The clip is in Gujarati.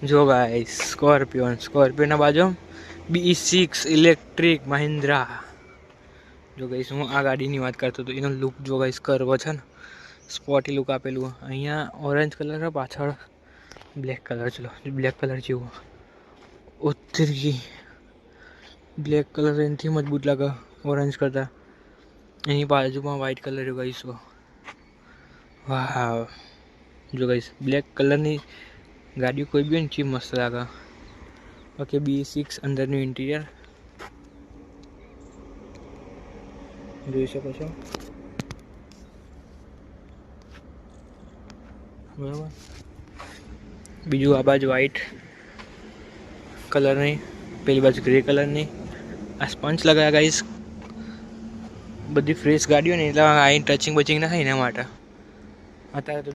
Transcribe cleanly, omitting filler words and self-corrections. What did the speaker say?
જો ગાઈસ સ્કોર્પિયોના બાજુ B6 ઇલેક્ટ્રિક મહિન્દ્રા. જો ગાઈસ હું આ ગાડીની વાત કરતો હતો, એનો લુક જો ગાઈસ કરવો છે ને, સ્પોટી લુક આપેલું. અહીંયા ઓરેન્જ કલર છે, પાછળ બ્લેક કલર. ચલો બ્લેક કલર જેવું ઉતરી, બ્લેક કલર એનાથી મજબૂત લાગે ઓરેન્જ કરતાં. એની બાજુમાં વ્હાઇટ કલર ગાઈસ. વાહ, જો ગાઈસ બ્લેક કલરની ગાડી કોઈ બી ને ચી મસ્ત લાગે. ઓકે, B6 અંદરનું ઇન્ટિરિયર જોઈ શકો છો, બરાબર. બીજું આ બાજુ વ્હાઇટ કલરની, પેલી બાજુ ગ્રે કલરની. આ સ્પંચ લગાવ્યા ગાઈસ. બધી ફ્રેશ ગાડીઓ ને એટલે અહીં ટચિંગ બચિંગ ના થાય એના માટે. અત્યારે તો